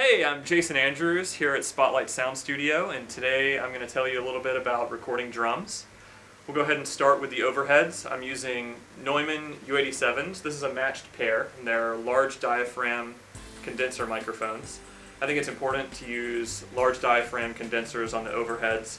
Hey, I'm Jason Andrews here at Spotlight Sound Studio, and today I'm going to tell you a little bit about recording drums. We'll go ahead and start with the overheads. I'm using Neumann U87s. This is a matched pair, and they're large diaphragm condenser microphones. I think it's important to use large diaphragm condensers on the overheads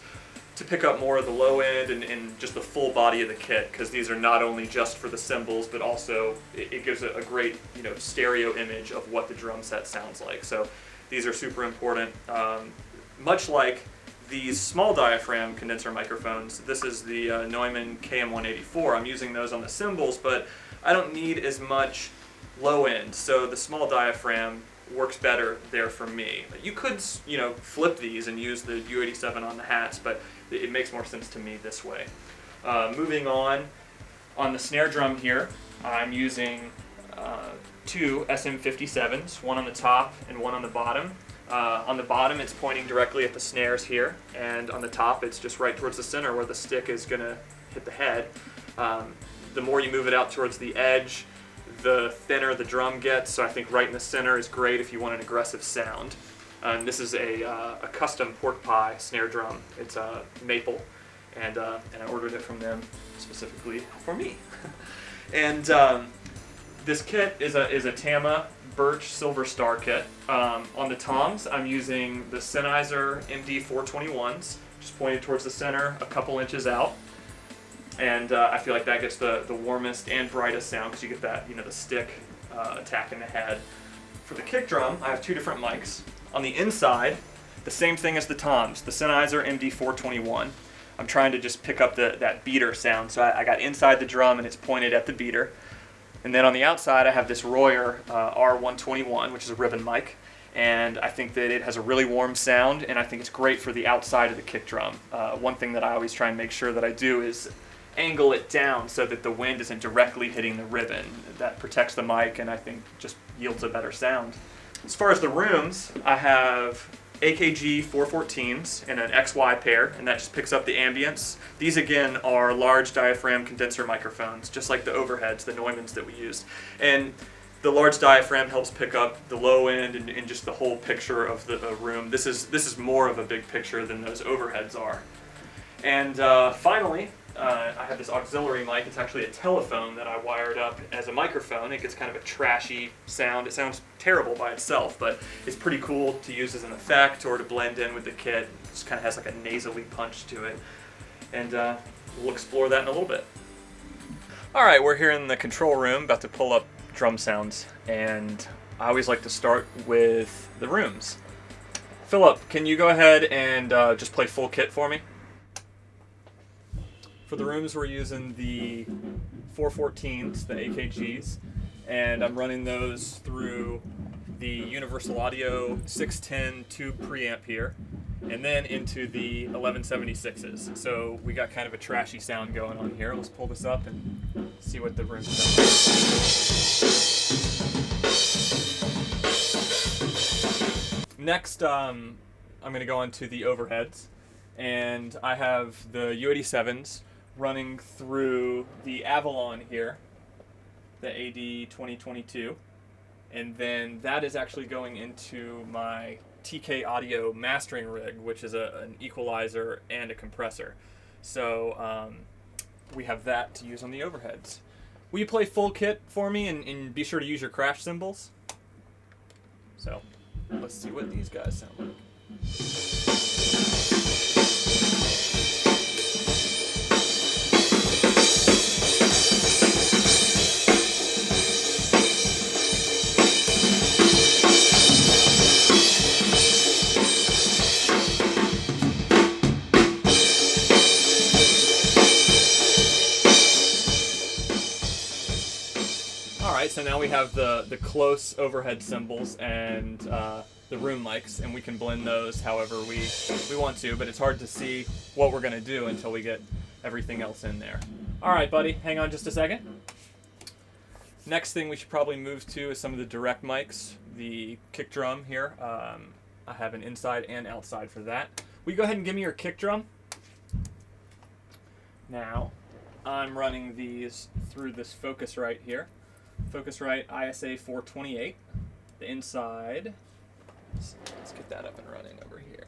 to pick up more of the low end and just the full body of the kit, because these are not only just for the cymbals, but also it gives a great stereo image of what the drum set sounds like. So these are super important. Much like these small diaphragm condenser microphones, this is the Neumann KM184. I'm using those on the cymbals, but I don't need as much low end, so the small diaphragm works better there for me. You could, flip these and use the U87 on the hats, but it makes more sense to me this way. Moving on the snare drum here, I'm using two SM57s, one on the top and one on the bottom. On the bottom, it's pointing directly at the snares here, and on the top, it's just right towards the center where the stick is going to hit the head. The more you move it out towards the edge, the thinner the drum gets, so I think right in the center is great if you want an aggressive sound. This is a custom pork pie snare drum. It's maple, and I ordered it from them specifically for me. And this kit is a Tama Birch Silver Star kit. On the toms, I'm using the Sennheiser MD421s, just pointed towards the center, a couple inches out. And I feel like that gets the warmest and brightest sound, because you get that, the stick attacking the head. For the kick drum, I have two different mics. On the inside, the same thing as the toms, the Sennheiser MD421. I'm trying to just pick up that beater sound, so I got inside the drum and it's pointed at the beater. And then on the outside, I have this Royer R121, which is a ribbon mic. And I think that it has a really warm sound, and I think it's great for the outside of the kick drum. One thing that I always try and make sure that I do is angle it down so that the wind isn't directly hitting the ribbon. That protects the mic and I think just yields a better sound. As far as the rooms, I have AKG 414s and an XY pair, and that just picks up the ambience. These again are large diaphragm condenser microphones, just like the overheads, the Neumanns that we used. And the large diaphragm helps pick up the low end and just the whole picture of the room. This is more of a big picture than those overheads are. And finally, I have this auxiliary mic. It's actually a telephone that I wired up as a microphone. It gets kind of a trashy sound. It sounds terrible by itself, but it's pretty cool to use as an effect or to blend in with the kit. It just kind of has like a nasally punch to it. And we'll explore that in a little bit. All right, we're here in the control room, about to pull up drum sounds, and I always like to start with the rooms. Philip, can you go ahead and just play full kit for me? For the rooms, we're using the 414s, the AKGs, and I'm running those through the Universal Audio 610 tube preamp here, and then into the 1176s. So we got kind of a trashy sound going on here. Let's pull this up and see what the rooms sound like. Next, I'm going to go into the overheads, and I have the U87s running through the Avalon here, the AD 2022, and then that is actually going into my TK Audio mastering rig, which is an equalizer and a compressor. So we have that to use on the overheads. Will you play full kit for me and be sure to use your crash cymbals? So let's see what these guys sound like. So now we have the close overhead cymbals and the room mics, and we can blend those however we want to, but it's hard to see what we're going to do until we get everything else in there. All right, buddy, hang on just a second. Next thing we should probably move to is some of the direct mics, the kick drum here. I have an inside and outside for that. Will you go ahead and give me your kick drum? Now, I'm running these through this Focusrite here. Focusrite ISA 428. The inside So let's get that up and running over here.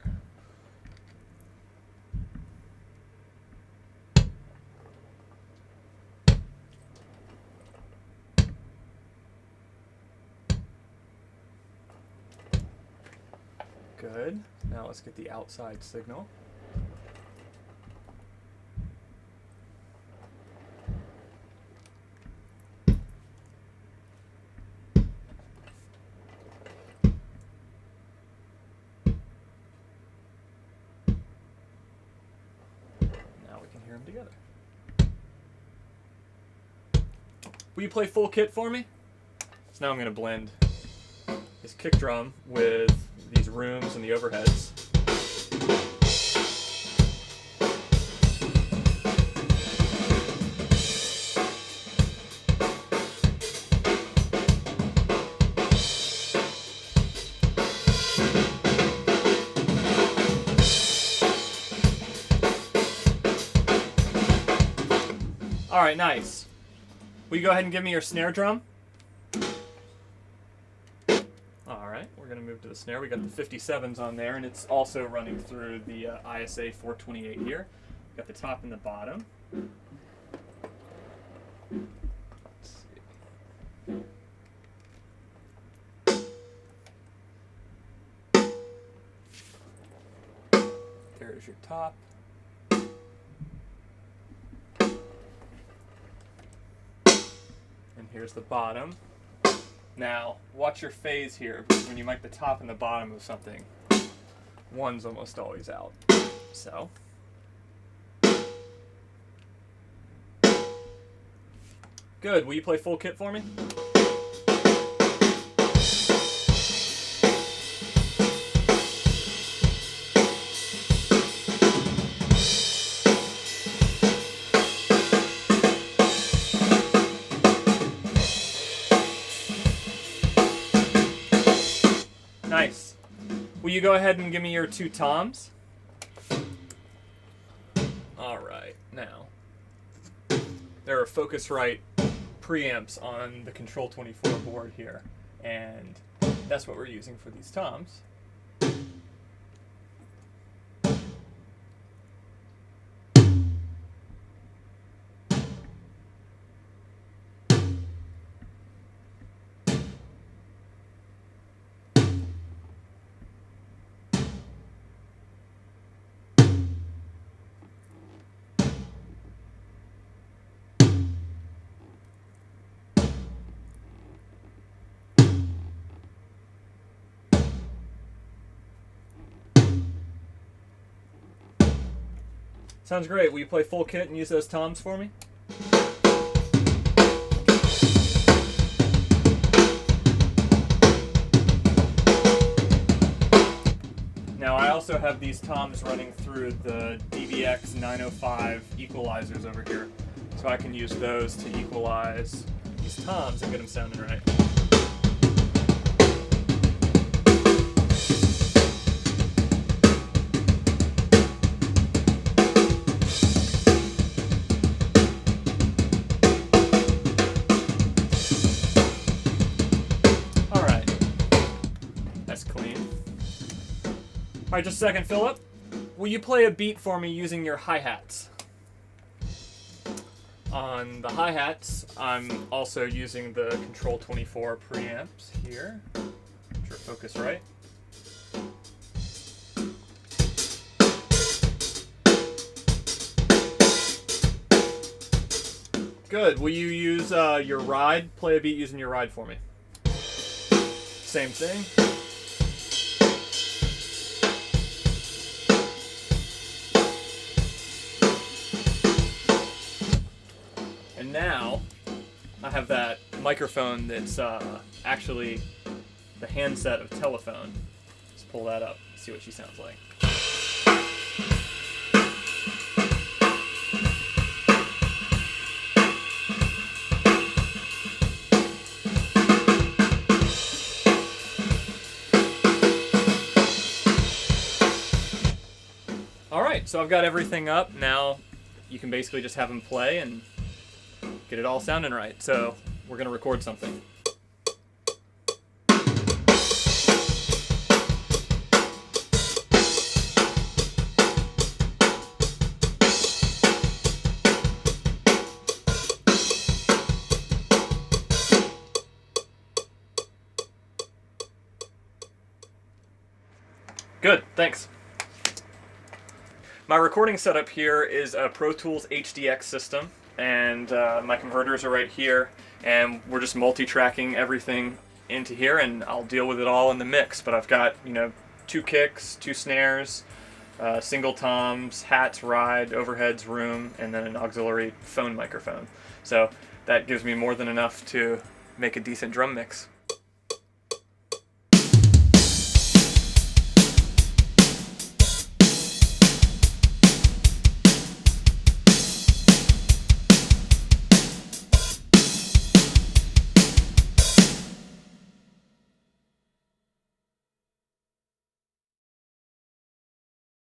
Good. Now let's get the outside signal. Now we can hear them together. Will you play full kit for me? So now I'm going to blend this kick drum with these rooms and the overheads. All right, nice. Will you go ahead and give me your snare drum? All right, we're going to move to the snare. We got the 57s on there, and it's also running through the ISA 428 here. Got the top and the bottom. Let's see. There's your top. And here's the bottom. Now, watch your phase here, because when you mic the top and the bottom of something, one's almost always out. So. Good. Will you play full kit for me? Nice. Will you go ahead and give me your two toms? All right. Now, there are Focusrite preamps on the Control 24 board here, and that's what we're using for these toms. Sounds great. Will you play full kit and use those toms for me? Now I also have these toms running through the DBX 905 equalizers over here, so I can use those to equalize these toms and get them sounding right. All right, just a second, Philip. Will you play a beat for me using your hi-hats? On the hi-hats, I'm also using the Control 24 preamps here, which are Focusrite. Good. Will you use your ride? Play a beat using your ride for me. Same thing. And now, I have that microphone that's actually the handset of telephone. Let's pull that up, see what she sounds like. Alright, so I've got everything up. Now you can basically just have them play and get it all sounding right. So we're going to record something. Good, thanks. My recording setup here is a Pro Tools HDX system, and my converters are right here, and we're just multi-tracking everything into here, and I'll deal with it all in the mix. But I've got, 2 kicks, 2 snares, single toms, hats, ride, overheads, room, and then an auxiliary phone microphone. So that gives me more than enough to make a decent drum mix.